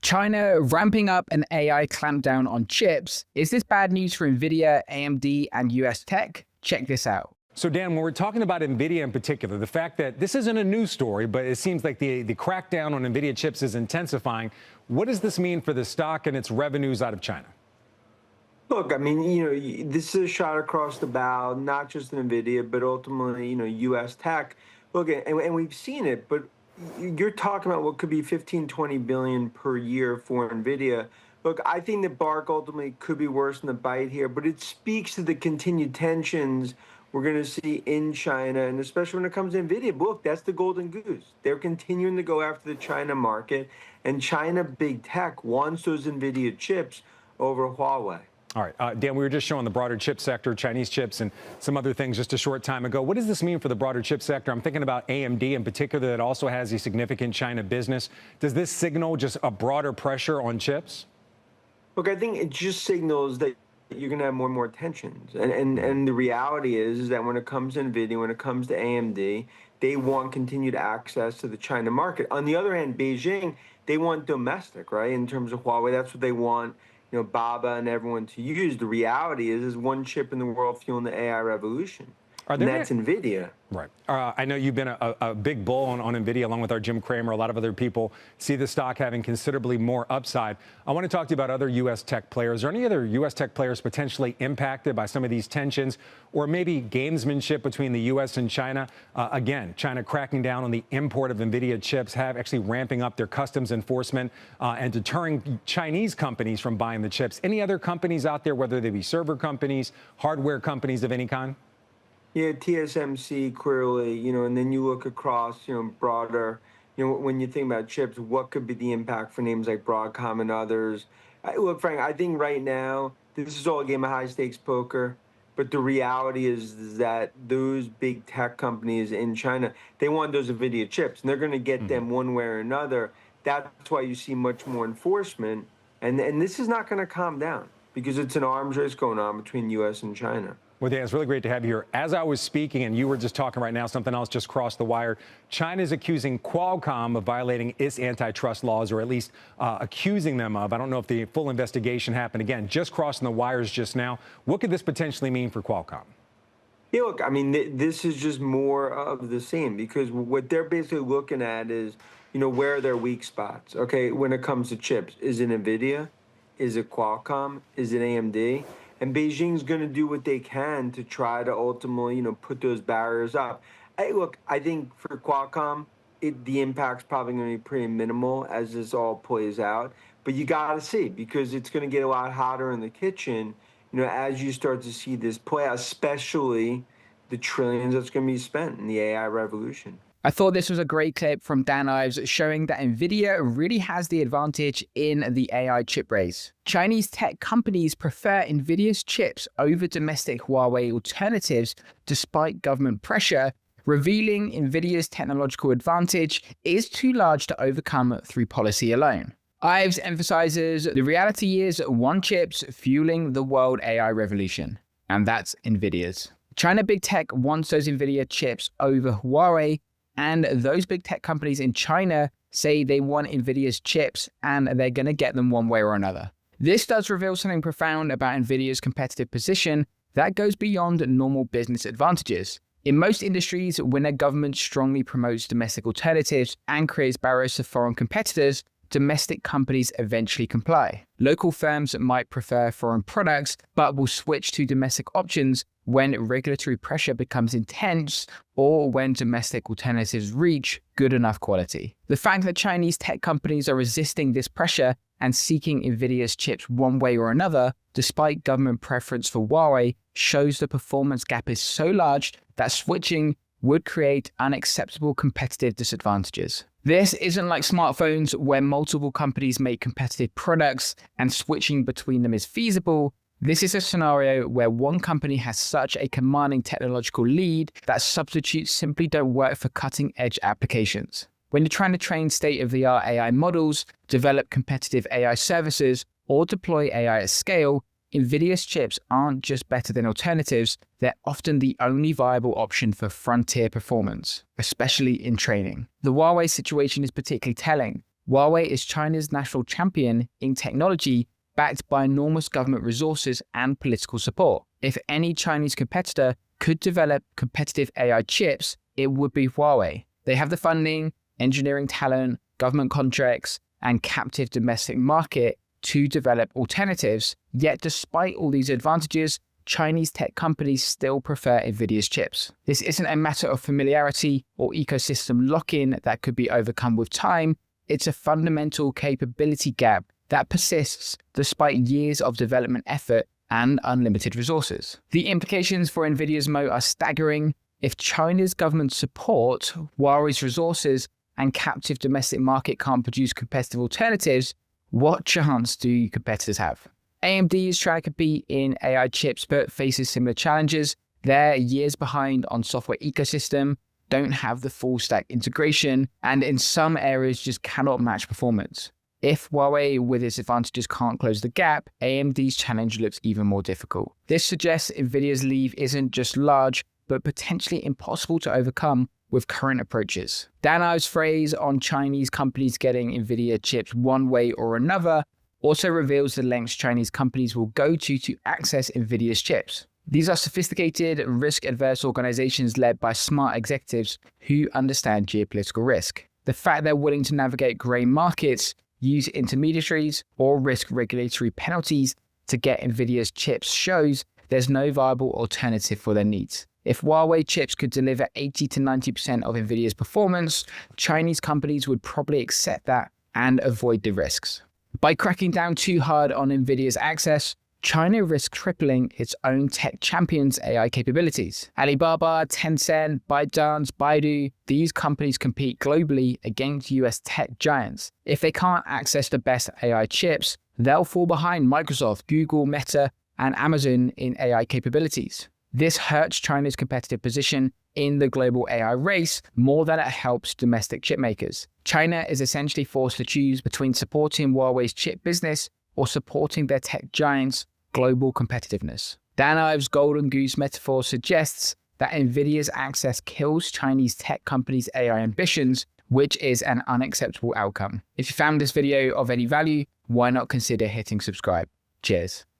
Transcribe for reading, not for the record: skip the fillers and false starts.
China ramping up an AI clampdown on chips. Is this bad news for Nvidia, AMD, and US tech? Check this out. So, Dan, when we're talking about Nvidia in particular, the fact that this isn't a news story, but it seems like the crackdown on Nvidia chips is intensifying. What does this mean for the stock and its revenues out of China? Look, I mean, this is a shot across the bow, not just Nvidia, but ultimately, U.S. tech. Look, and we've seen it, but you're talking about what could be 15, 20 billion per year for Nvidia. Look, I think the bark ultimately could be worse than the bite here, but it speaks to the continued tensions we're going to see in China, and especially when it comes to Nvidia. Look, that's the golden goose. They're continuing to go after the China market, and China big tech wants those Nvidia chips over Huawei. All right, Dan, we were just showing the broader chip sector, Chinese chips, and some other things just a short time ago. What does this mean for the broader chip sector? I'm thinking about AMD in particular that also has a significant China business. Does this signal just a broader pressure on chips? Look, I think it just signals that you're going to have more and more tensions. And the reality is that when it comes to Nvidia, when it comes to AMD, they want continued access to the China market. On the other hand, Beijing, they want domestic, right? In terms of Huawei, that's what they want. Baba and everyone to use. The reality is one chip in the world fueling the AI revolution, and that's Nvidia. Right. I know you've been a big bull on Nvidia, along with our Jim Cramer. A lot of other people see the stock having considerably more upside. I want to talk to you about other U.S. tech players. Are any other U.S. tech players potentially impacted by some of these tensions, or maybe gamesmanship between the U.S. and China? Again, China cracking down on the import of Nvidia chips, actually ramping up their customs enforcement and deterring Chinese companies from buying the chips. Any other companies out there, whether they be server companies, hardware companies of any kind? Yeah, TSMC clearly, and then you look across, broader, when you think about chips, what could be the impact for names like Broadcom and others? Look, Frank, I think right now, this is all a game of high stakes poker, but the reality is that those big tech companies in China, they want those Nvidia chips, and they're going to get them one way or another. That's why you see much more enforcement, and this is not going to calm down because it's an arms race going on between U.S. and China. Well, Dan, it's really great to have you here. As I was speaking, and you were just talking right now, something else just crossed the wire. China is accusing Qualcomm of violating its antitrust laws, or at least accusing them of. I don't know if the full investigation happened. Again, just crossing the wires just now. What could this potentially mean for Qualcomm? Yeah, look, I mean, this is just more of the same, because what they're basically looking at is, where are their weak spots? Okay, when it comes to chips, is it Nvidia? Is it Qualcomm? Is it AMD? And Beijing's going to do what they can to try to ultimately, put those barriers up. Look, I think for Qualcomm, the impact's probably going to be pretty minimal as this all plays out. But you got to see, because it's going to get a lot hotter in the kitchen, as you start to see this play out, especially the trillions that's going to be spent in the AI revolution. I thought this was a great clip from Dan Ives showing that Nvidia really has the advantage in the AI chip race. Chinese tech companies prefer Nvidia's chips over domestic Huawei alternatives despite government pressure, revealing Nvidia's technological advantage is too large to overcome through policy alone. Ives emphasizes the reality is one chip's fueling the world AI revolution, and that's Nvidia's. China big tech wants those Nvidia chips over Huawei, and those big tech companies in China say they want Nvidia's chips and they're going to get them one way or another. This does reveal something profound about Nvidia's competitive position that goes beyond normal business advantages. In most industries, when a government strongly promotes domestic alternatives and creates barriers to foreign competitors, domestic companies eventually comply. Local firms might prefer foreign products, but will switch to domestic options when regulatory pressure becomes intense or when domestic alternatives reach good enough quality. The fact that Chinese tech companies are resisting this pressure and seeking Nvidia's chips one way or another, despite government preference for Huawei, shows the performance gap is so large that switching would create unacceptable competitive disadvantages. This isn't like smartphones where multiple companies make competitive products and switching between them is feasible. This is a scenario where one company has such a commanding technological lead that substitutes simply don't work for cutting-edge applications. When you're trying to train state-of-the-art AI models, develop competitive AI services, or deploy AI at scale, Nvidia's chips aren't just better than alternatives, they're often the only viable option for frontier performance, especially in training. The Huawei situation is particularly telling. Huawei is China's national champion in technology, backed by enormous government resources and political support. If any Chinese competitor could develop competitive AI chips, it would be Huawei. They have the funding, engineering talent, government contracts, and captive domestic market to develop alternatives. Yet despite all these advantages, Chinese tech companies still prefer Nvidia's chips. This isn't a matter of familiarity or ecosystem lock-in that could be overcome with time. It's a fundamental capability gap that persists despite years of development effort and unlimited resources. The implications for Nvidia's moat are staggering. If China's government support, Huawei's resources, and captive domestic market can't produce competitive alternatives, what chance do competitors have? AMD is trying to compete in AI chips but faces similar challenges. They're years behind on software ecosystem, don't have the full stack integration, and in some areas just cannot match performance. If Huawei with its advantages can't close the gap, AMD's challenge looks even more difficult. This suggests Nvidia's lead isn't just large, but potentially impossible to overcome with current approaches. Dan Ives' phrase on Chinese companies getting Nvidia chips one way or another also reveals the lengths Chinese companies will go to access Nvidia's chips. These are sophisticated, risk-averse organizations led by smart executives who understand geopolitical risk. The fact they're willing to navigate grey markets, use intermediaries, or risk regulatory penalties to get Nvidia's chips shows there's no viable alternative for their needs. If Huawei chips could deliver 80 to 90% of Nvidia's performance, Chinese companies would probably accept that and avoid the risks. By cracking down too hard on Nvidia's access, China risks crippling its own tech champions' AI capabilities. Alibaba, Tencent, ByteDance, Baidu, these companies compete globally against US tech giants. If they can't access the best AI chips, they'll fall behind Microsoft, Google, Meta, and Amazon in AI capabilities. This hurts China's competitive position in the global AI race more than it helps domestic chip makers. China is essentially forced to choose between supporting Huawei's chip business or supporting their tech giants' global competitiveness. Dan Ives' golden goose metaphor suggests that Nvidia's access kills Chinese tech companies' AI ambitions, which is an unacceptable outcome. If you found this video of any value, why not consider hitting subscribe? Cheers.